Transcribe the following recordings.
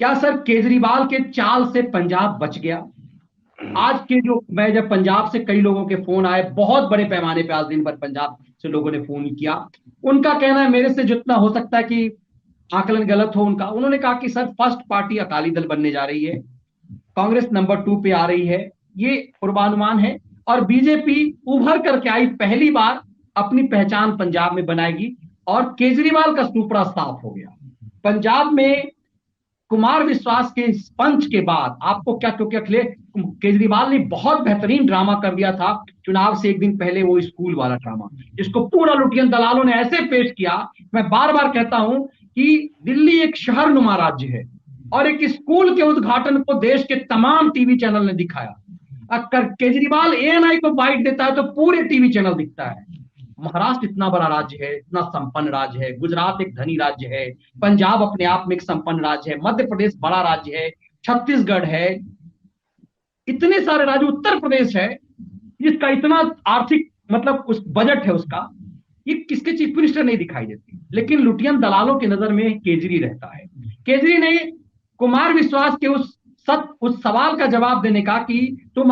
क्या सर केजरीवाल के चाल से पंजाब बच गया? आज के जो मैं जब पंजाब से कई लोगों के फोन आए, बहुत बड़े पैमाने पे आज दिन भर पंजाब से लोगों ने फोन किया। उनका कहना है मेरे से जितना हो सकता है कि आकलन गलत हो उनका, उन्होंने कहा कि sir first party Akali Dal बनने जा रही है, कांग्रेस नंबर 2 पे आ रही है, ये पूर्वानुमान है। और बीजेपी उभर करके आई, पहली बार अपनी पहचान पंजाब में बनाएगी। और केजरीवाल का सुपड़ा साफ हो गया पंजाब में। कुमार विश्वास के इस पंच के बाद आपको क्या, क्योंकि अखिलेश केजरीवाल ने बहुत बेहतरीन ड्रामा कर दिया था चुनाव से एक दिन पहले, वो स्कूल वाला ड्रामा जिसको पूरा लुटियन दलालों ने ऐसे पेश किया। मैं बार बार कहता हूं कि दिल्ली एक शहर नुमा राज्य है और एक स्कूल के उद्घाटन को देश के तमाम टीवी चैनल ने दिखाया। अगर केजरीवाल एएनआई को बाइट देता है तो पूरे टीवी चैनल दिखता है। महाराष्ट्र इतना बड़ा राज्य है, इतना संपन्न राज्य है, गुजरात एक धनी राज्य है, पंजाब अपने आप में एक संपन्न राज्य है, मध्य प्रदेश बड़ा राज्य है, छत्तीसगढ़ है, इतने सारे राज्य, उत्तर प्रदेश है जिसका इतना आर्थिक मतलब उस बजट है उसका, ये किसके चीफ मिनिस्टर नहीं दिखाई देती। लेकिन लुटियन दलालों की नजर में केजरी रहता है। केजरी ने कुमार विश्वास के उस सवाल का जवाब देने का कि तुम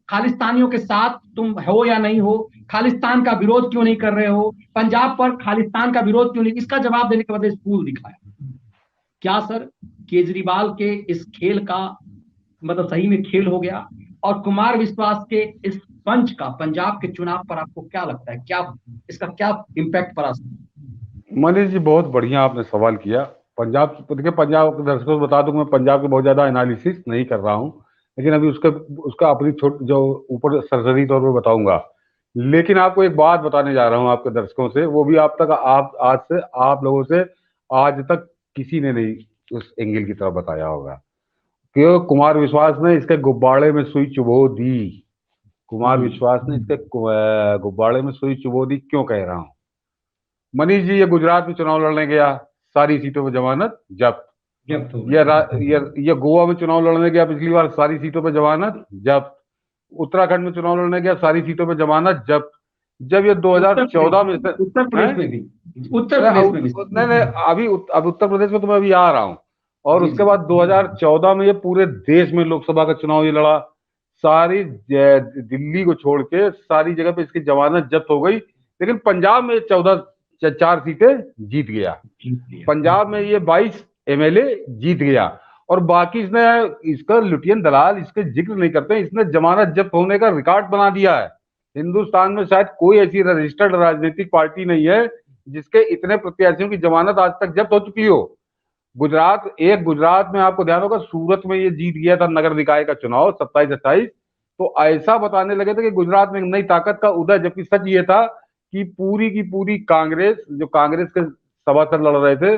खालिस्तानियों के साथ तुम हो या नहीं हो, खालिस्तान का विरोध क्यों नहीं कर रहे हो, पंजाब पर खालिस्तान का विरोध क्यों नहीं, इसका जवाब देने के बाद स्कूल दिखाया। क्या सर केजरीवाल के इस खेल का मतलब सही में खेल हो गया? और कुमार विश्वास के इस पंच का पंजाब के चुनाव पर आपको क्या लगता है, क्या इसका क्या इम्पैक्ट पड़ा? मनीष जी, बहुत बढ़िया आपने सवाल किया। पंजाब, देखिए पंजाब के दर्शकों को बता दूं, मैं पंजाब के बहुत ज्यादा एनालिसिस नहीं कर रहा हूं, लेकिन अभी उसका अपनी छोट जो ऊपर सरसरी तौर पर बताऊंगा। लेकिन आपको एक बात बताने जा रहा हूं आपके दर्शकों से, वो भी आप तक आप आज से आप लोगों से आज तक किसी ने नहीं उस एंगल की तरफ बताया होगा कि कुमार विश्वास ने इसके गुब्बारे में सुई चुभो दी। कुमार विश्वास ने इसके गुब्बारे में सुई चुभो दी क्यों कह रहा हूं? मनीष जी, ये गुजरात में चुनाव लड़ने गया, सारी सीटों पर जमानत जब्त। ये गोवा में चुनाव लड़ने गया पिछली बार, सारी सीटों पर जमानत जब्त। उत्तराखंड में चुनाव लड़ने गया, सारी सीटों पर जमानत जब्त। जब ये 2014 में उत्तर प्रदेश में भी, उत्तर प्रदेश में भी नहीं नहीं, अब उत्तर प्रदेश में तो मैं अभी आ रहा हूं। और उसके बाद 2014 में ये पूरे देश में लोकसभा का चुनाव ये लड़ा, सारी दिल्ली को छोड़ के सारी जगह पे इसकी जमानत जब्त हो गई। लेकिन पंजाब में 4 सीटें जीत गया, पंजाब में ये 22 एमएलए जीत गया। और बाकी इसका लुटियन दलाल इसके जिक्र नहीं करते, इसने जमानत जब्त होने का रिकॉर्ड बना दिया है। हिंदुस्तान में शायद कोई ऐसी रजिस्टर्ड राजनीतिक पार्टी नहीं है जिसके इतने प्रत्याशियों की जमानत आज तक जब्त हो चुकी हो। गुजरात में आपको ध्यान होगा, सूरत में ये जीत गया था नगर निकाय का चुनाव 27-28। तो ऐसा बताने लगे थे कि गुजरात में नई ताकत का उदय, जबकि सच ये था कि पूरी की पूरी कांग्रेस, जो कांग्रेस के सभासद लड़ रहे थे,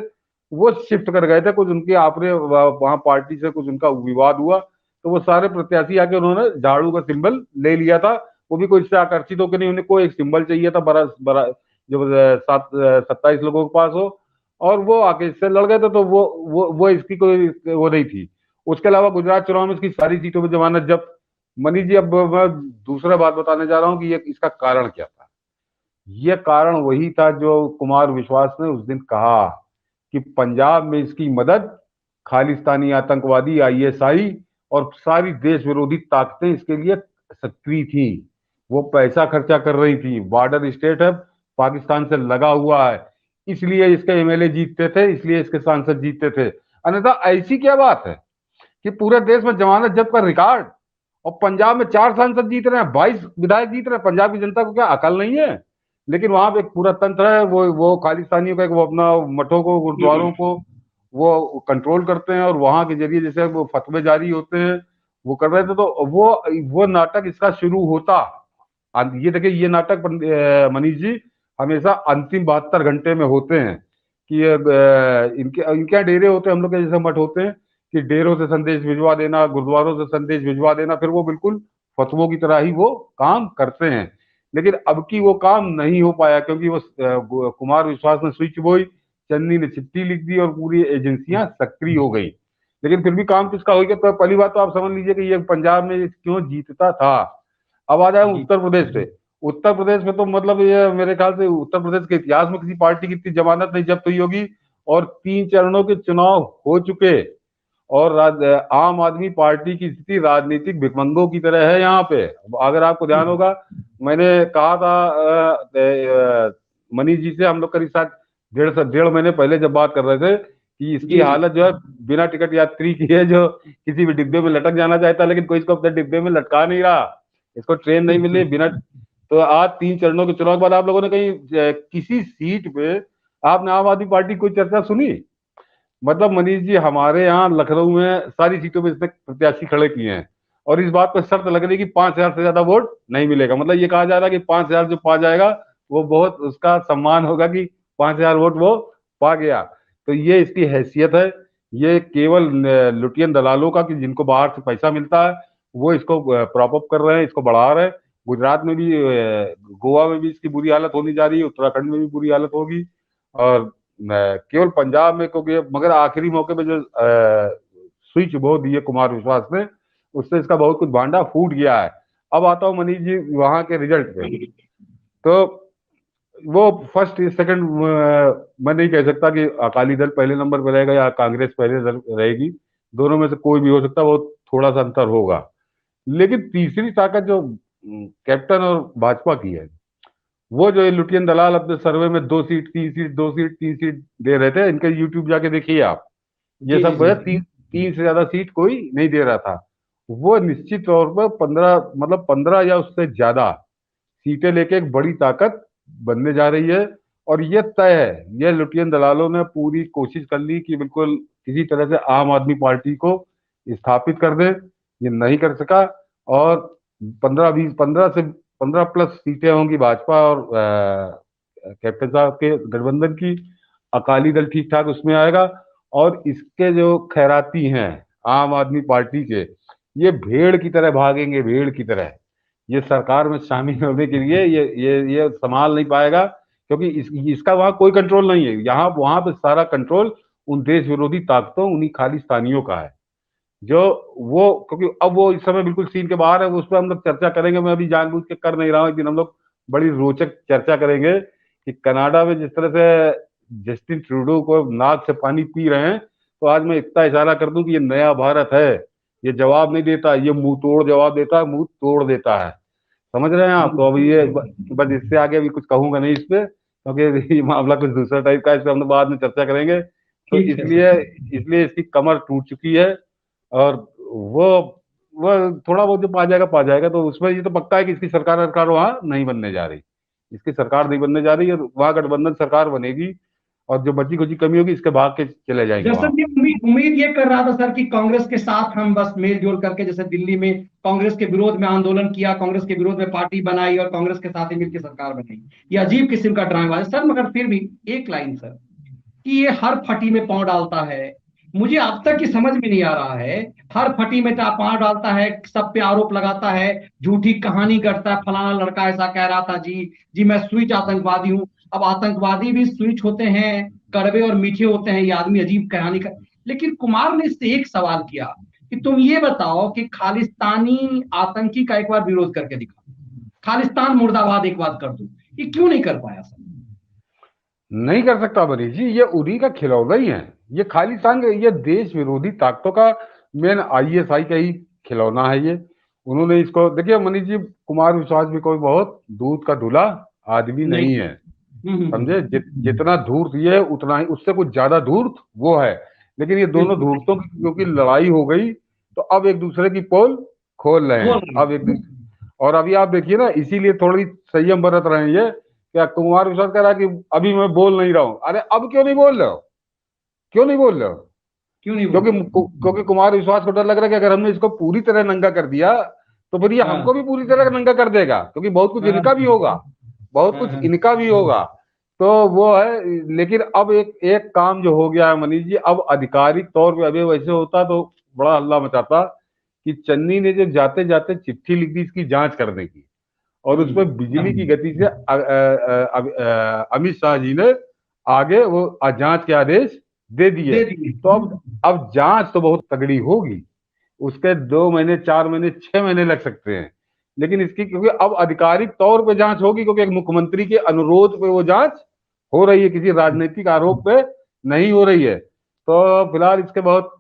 वो शिफ्ट कर गए थे। कुछ उनके आपने वहां पार्टी से कुछ उनका विवाद हुआ, तो वो सारे प्रत्याशी आके उन्होंने झाड़ू का सिंबल ले लिया था। वो भी कोई इससे आकर्षित होकर नहीं, उन्हें कोई एक सिंबल चाहिए था बड़ा बड़ा, जो 27 लोगों के पास हो, और वो आके इससे लड़ गए थे। तो वो इसकी कोई वो नहीं थी। उसके अलावा गुजरात चुनाव में इसकी सारी सीटों पर जमानत जब्त। मनीष जी, अब मैं दूसरा बात बताने जा रहा हूँ कि ये इसका कारण क्या था। यह कारण वही था जो कुमार विश्वास ने उस दिन कहा कि पंजाब में इसकी मदद खालिस्तानी आतंकवादी, आईएसआई और सारी देश विरोधी ताकतें इसके लिए सक्रिय थी। वो पैसा खर्चा कर रही थी, बॉर्डर स्टेट है, पाकिस्तान से लगा हुआ है, इसलिए इसके एमएलए जीतते थे, इसलिए इसके सांसद जीतते थे। अन्यथा ऐसी क्या बात है कि पूरे देश में जमानत जब्त का रिकॉर्ड, और पंजाब में 4 सांसद जीत रहे हैं, 22 विधायक जीत रहे हैं। पंजाब की जनता को क्या अकल नहीं है? लेकिन वहां पे एक पूरा तंत्र है, वो खालिस्तानियों का, वो अपना मठों को, गुरुद्वारों को वो कंट्रोल करते हैं, और वहां के जरिए जैसे वो फतवे जारी होते हैं वो कर रहे थे। तो वो नाटक इसका शुरू होता। ये देखिए, ये नाटक मनीष जी हमेशा अंतिम 72 घंटे में होते हैं कि इनके यहाँ डेरे होते हैं, हम लोग के जैसे मठ होते हैं कि डेरों से संदेश भिजवा देना, गुरुद्वारों से संदेश भिजवा देना, फिर वो बिल्कुल फतवों की तरह ही वो काम करते हैं। लेकिन अब की वो काम नहीं हो पाया, क्योंकि वो कुमार विश्वास ने स्विच बोई, चन्नी ने चिट्ठी लिख दी और पूरी एजेंसियां सक्रिय हो गई। लेकिन फिर भी काम किसका हो गया? तो पहली बात तो आप समझ लीजिए कि ये पंजाब में क्यों जीतता था। अब आ जाए उत्तर प्रदेश पे। उत्तर प्रदेश में तो मतलब ये मेरे ख्याल से उत्तर प्रदेश के इतिहास में किसी पार्टी की इतनी जमानत नहीं जब्त हुई होगी, और 3 चरणों के चुनाव हो चुके, और आम आदमी पार्टी की स्थिति राजनीतिक भिखमंगों की तरह है यहाँ पे। अगर आपको ध्यान होगा, मैंने कहा था मनीष जी से, हम लोग करीब शायद 1.5 महीने पहले जब बात कर रहे थे कि इसकी जी हालत जो है बिना टिकट यात्री की है, जो किसी भी डिब्बे में लटक जाना चाहता है लेकिन कोई इसको अपने डिब्बे में लटका नहीं रहा, इसको ट्रेन नहीं मिली बिना। तो आज 3 चरणों के चुनाव के बाद आप लोगों ने कहीं किसी सीट पे आपने आम आदमी पार्टी की कोई चर्चा सुनी? मतलब मनीष जी, हमारे यहाँ लखनऊ में सारी सीटों पे इसने प्रत्याशी खड़े किए हैं और इस बात पर शर्त लग रही है कि 5,000 से ज्यादा वोट नहीं मिलेगा। मतलब ये कहा जा रहा है कि 5,000 जो पा जाएगा वो बहुत उसका सम्मान होगा कि 5,000 वोट वो पा गया। तो ये इसकी हैसियत है। ये केवल लुटियन दलालों का, कि जिनको बाहर से पैसा मिलता है वो इसको प्रॉप अप कर रहे हैं, इसको बढ़ा रहे हैं। गुजरात में भी, गोवा में भी इसकी बुरी हालत होनी जा रही है, उत्तराखंड में भी बुरी हालत होगी, और केवल पंजाब में, क्योंकि मगर आखिरी मौके पे जो स्विच बो दी है कुमार विश्वास ने, उससे इसका बहुत कुछ भांडा फूट गया है। अब आता हूँ मनीष जी वहां के रिजल्ट पे। तो वो फर्स्ट सेकंड मैं नहीं कह सकता कि अकाली दल पहले नंबर पर रहेगा या कांग्रेस पहले रहेगी, दोनों में से कोई भी हो सकता है, वो थोड़ा सा अंतर होगा। लेकिन तीसरी ताकत जो कैप्टन और भाजपा की है, वो जो ये लुटियन दलाल अपने सर्वे में 2 सीट 3 सीट 2 सीट 3 सीट दे रहे थे, इनके यूट्यूब जाके देखिए आप, ये जी जी सब जी। तीन तीन से ज्यादा सीट कोई नहीं दे रहा था। वो निश्चित तौर पर 15, मतलब 15 या उससे ज्यादा सीटें लेके एक बड़ी ताकत बनने जा रही है। और ये तय है, ये लुटियन दलालों ने पूरी कोशिश कर ली कि बिल्कुल किसी तरह से आम आदमी पार्टी को स्थापित कर दे, ये नहीं कर सका। और 15 प्लस सीटें होंगी भाजपा और कैप्टन साहब के गठबंधन की। अकाली दल ठीक ठाक उसमें आएगा। और इसके जो खैराती हैं आम आदमी पार्टी के, ये भेड़ की तरह भागेंगे, भेड़ की तरह। ये सरकार में शामिल होने के लिए ये संभाल नहीं पाएगा, क्योंकि इसका वहां कोई कंट्रोल नहीं है। यहाँ वहां पे सारा कंट्रोल उन देश विरोधी ताकतों, उन्हीं खालिस्तानियों का है, जो वो, क्योंकि अब वो इस समय बिल्कुल सीन के बाहर है। उस पर हम लोग चर्चा करेंगे, मैं अभी जानबूझ के कर नहीं रहा हूँ, लेकिन हम लोग बड़ी रोचक चर्चा करेंगे कि कनाडा में जिस तरह से जस्टिन ट्रूडो को नाक से पानी पी रहे हैं, तो आज मैं इतना इशारा कर दूं कि ये नया भारत है। ये जवाब नहीं देता, ये मुंह तोड़ जवाब देता है, मुंह तोड़ देता है। समझ रहे हैं आप? तो अभी ये बस इससे आगे अभी कुछ कहूंगा नहीं इस पे, क्योंकि ये मामला कुछ दूसरा टाइप का है, इस पर हम लोग बाद में चर्चा करेंगे। तो ठीक है इसलिए सर। इसलिए इसकी कमर टूट चुकी है। और वो वो थोड़ा बहुत जो पा जाएगा, तो उसमें ये तो पक्का है कि इसकी सरकार वहां नहीं बनने जा रही। इसकी सरकार नहीं बनने जा रही, और वहां गठबंधन सरकार बनेगी, और जो बची कुची कमी होगी इसके भाग के चले जाएंगे जैसे वहां। मैं उम्मीद ये कर रहा था सर कि कांग्रेस के साथ हम बस मेल जोल करके, जैसे दिल्ली में कांग्रेस के विरोध में आंदोलन किया, कांग्रेस के विरोध में पार्टी बनाई और कांग्रेस के साथ ही मिलकर सरकार बनाई। ये अजीब किस्म का ड्रामेबाज है सर। मगर फिर भी एक लाइन सर, कि ये हर फटी में पांव डालता है। मुझे अब तक की समझ में नहीं आ रहा है। हर फटी में पांव डालता है, सब पे आरोप लगाता है, झूठी कहानी करता है, फलाना लड़का ऐसा कह रहा था जी, जी मैं स्विच आतंकवादी हूं। अब आतंकवादी भी स्विच होते हैं, कड़वे और मीठे होते हैं, ये आदमी अजीब कहानी का। लेकिन कुमार ने इससे एक सवाल किया कि तुम ये बताओ कि खालिस्तानी आतंकी का एक बार विरोध करके दिखा, खालिस्तान मुर्दाबाद एक बार कर दो। ये क्यों नहीं कर पाया सर? नहीं कर सकता मनीष जी, ये उन्हीं का खिलौना ही है। ये खालिस्तान, ये देश विरोधी ताकतों का मेन आईएसआई का ही खिलौना है ये। उन्होंने इसको, देखिए मनीष जी, कुमार विश्वास भी कोई बहुत दूध का धुला आदमी नहीं। नहीं है। समझे? जितना धूर्त ये है, उतना ही उससे कुछ ज्यादा धूर्त वो है। लेकिन ये दोनों बिल्कुल धूर्तों की क्योंकि लड़ाई हो गई, तो अब एक दूसरे की पोल खोल रहे खोल हैं, रहे अब एक हैं। दूसरे। और अभी आप देखिए ना, इसीलिए थोड़ी संयम बरत रहे हैं ये। क्या कुमार विश्वास कह रहा है कि अभी मैं बोल नहीं रहा हूं? अरे अब क्यों नहीं बोल रहे हो? क्यों नहीं बोल रहे हो? क्यों नहीं क्योंकि बोलते? क्योंकि कुमार विश्वास को डर लग रहा है कि अगर हमने इसको पूरी तरह नंगा कर दिया, तो फिर ये हाँ हमको भी पूरी तरह नंगा कर देगा, क्योंकि बहुत कुछ हाँ इनका भी होगा, बहुत हाँ कुछ हाँ। इनका भी होगा। तो वो है। लेकिन अब एक एक काम जो हो गया है मनीष जी, अब आधिकारिक तौर पे, अभी वैसे होता तो बड़ा हल्ला मचाता कि चन्नी ने जो जाते जाते चिट्ठी लिख दी इसकी जांच करने की, और उसमें बिजली की गति से अमित शाह जी ने आगे वो जांच के आदेश दे दिए। दे दिए। तो अब जांच तो बहुत तगड़ी होगी, उसके 2 महीने 4 महीने 6 महीने लग सकते हैं। लेकिन इसकी, क्योंकि अब आधिकारिक तौर पे जांच होगी, क्योंकि एक मुख्यमंत्री के अनुरोध पे वो जांच हो रही है, किसी राजनीतिक आरोप पे नहीं हो रही है। तो फिलहाल इसके बहुत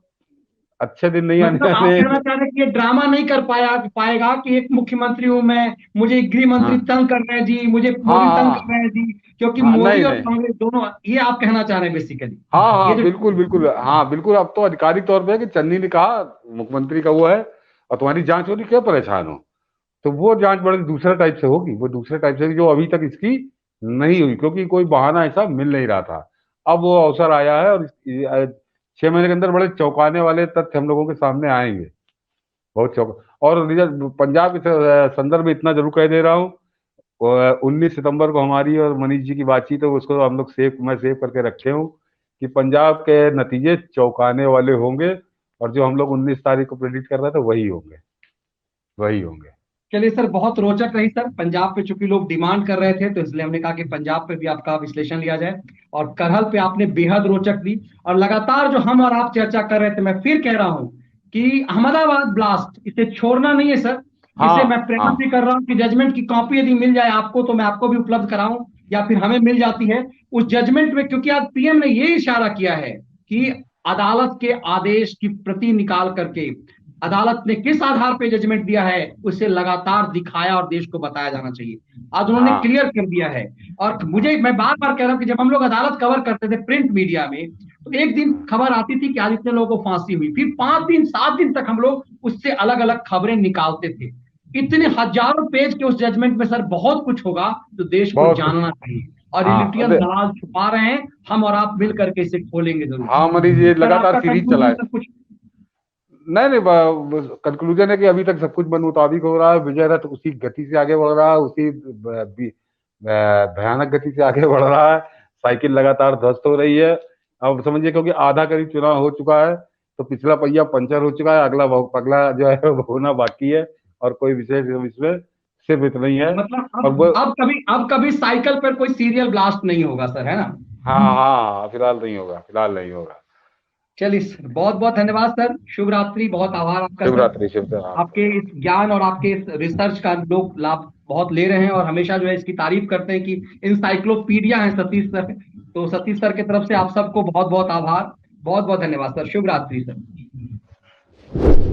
अच्छे दिन नहीं आने मतलब आप वाले। कहना चाह रहे हैं कि ये ड्रामा नहीं कर पाएगा कि एक मुख्यमंत्री हूं मैं, मुझे गृह मंत्री हाँ तंग कर रहे हैं जी, मुझे हाँ मोदी तंग कर हाँ रहे हैं जी, क्योंकि हाँ, मोदी नहीं और नहीं, कांग्रेस दोनों, ये आप कहना चाह रहे हैं बेसिकली। हाँ ये हाँ जो बिल्कुल बिल्कुल, हाँ बिल्कुल। अब तो आधिकारिक तौर पे है कि चन्नी ने कहा मुख्यमंत्री का वो है और तुम्हारी जांच हो रही, क्या परेशान हो। तो वो जांच बड़े दूसरे टाइप से होगी, वो दूसरे टाइप से जो अभी तक इसकी नहीं हुई, क्योंकि कोई बहाना ऐसा मिल नहीं रहा था। अब वो अवसर आया है और 6 महीने के अंदर बड़े चौंकाने वाले तथ्य हम लोगों के सामने आएंगे, बहुत चौंक। और पंजाब के संदर्भ में इतना जरूर कह दे रहा हूँ, 19 सितंबर को हमारी और मनीष जी की बातचीत है, उसको हम लोग मैं सेव करके रखे हूँ कि पंजाब के नतीजे चौंकाने वाले होंगे, और जो हम लोग 19 तारीख को प्रेडिक्ट कर रहे थे वही होंगे, वही होंगे। चलिए सर, बहुत रोचक रही सर। पंजाब पे चूंकि लोग डिमांड कर रहे थे तो इसलिए हमने कहा कि पंजाब पे भी आपका विश्लेषण लिया जाए, और करहल पे आपने बेहद रोचक दी। और लगातार जो हम और आप चर्चा कर रहे थे, मैं फिर कह रहा हूं कि अहमदाबाद ब्लास्ट इसे छोड़ना नहीं है सर। इसे मैं हाँ प्रयास हाँ भी कर रहा हूँ कि जजमेंट की कॉपी यदि मिल जाए आपको तो मैं आपको भी उपलब्ध कराऊं, या फिर हमें मिल जाती है उस जजमेंट में, क्योंकि आज पीएम ने ये इशारा किया है कि अदालत के आदेश की प्रति निकाल करके अदालत ने किस आधार पे जजमेंट दिया है उसे लगातार दिखाया और देश को बताया जाना चाहिए। आज उन्होंने हाँ क्लियर कर दिया है। और मुझे, मैं बार बार कह रहा हूं कि जब हम लोग अदालत कवर करते थे प्रिंट मीडिया में, तो एक दिन खबर आती थी कि आज इतने लोगों को फांसी हुई, फिर 5 दिन 7 दिन तक हम लोग उससे अलग अलग खबरें निकालते थे। इतने हजारों पेज के उस जजमेंट में सर बहुत कुछ होगा जो देश को बहुत कुछ। जानना चाहिए। और ये हाँ लिटियन दलाल छुपा रहे हैं, हम और आप मिल करके इसे खोलेंगे जरूर। हाँ मनीष, ये सर लगातार आपका सीरीज चला कंक्लूजन है। सर कुछ। नहीं नहीं, कंक्लूजन है कि अभी तक सब कुछ मन मुताबिक हो रहा है, विजय रथ उसी गति से आगे बढ़ रहा है, उसी भयानक गति से आगे बढ़ रहा है। साइकिल लगातार ध्वस्त हो रही है। अब समझिए, क्योंकि आधा करीब चुनाव हो चुका है, तो पिछला पहिया पंचर हो चुका है, अगला जो है वो होना बाकी है। और कोई विशेष इसमें सिर्फ इतना ही है। मतलब और वो, अब कभी साइकिल पर कोई सीरियल ब्लास्ट नहीं होगा सर, है ना? हाँ हाँ, फिलहाल नहीं होगा, फिलहाल नहीं होगा। चलिए सर, बहुत बहुत धन्यवाद सर, शुभ रात्रि, बहुत आभार आपका शुभ सर। रात्रि, शुभ आपके रात्रि। इस ज्ञान और आपके इस रिसर्च का लोग लाभ बहुत ले रहे हैं, और हमेशा जो है इसकी तारीफ करते हैं कि इंसाइक्लोपीडिया है सतीश सर। तो सतीश सर की तरफ से आप सबको बहुत बहुत आभार, बहुत बहुत धन्यवाद सर, शुभ रात्रि सर।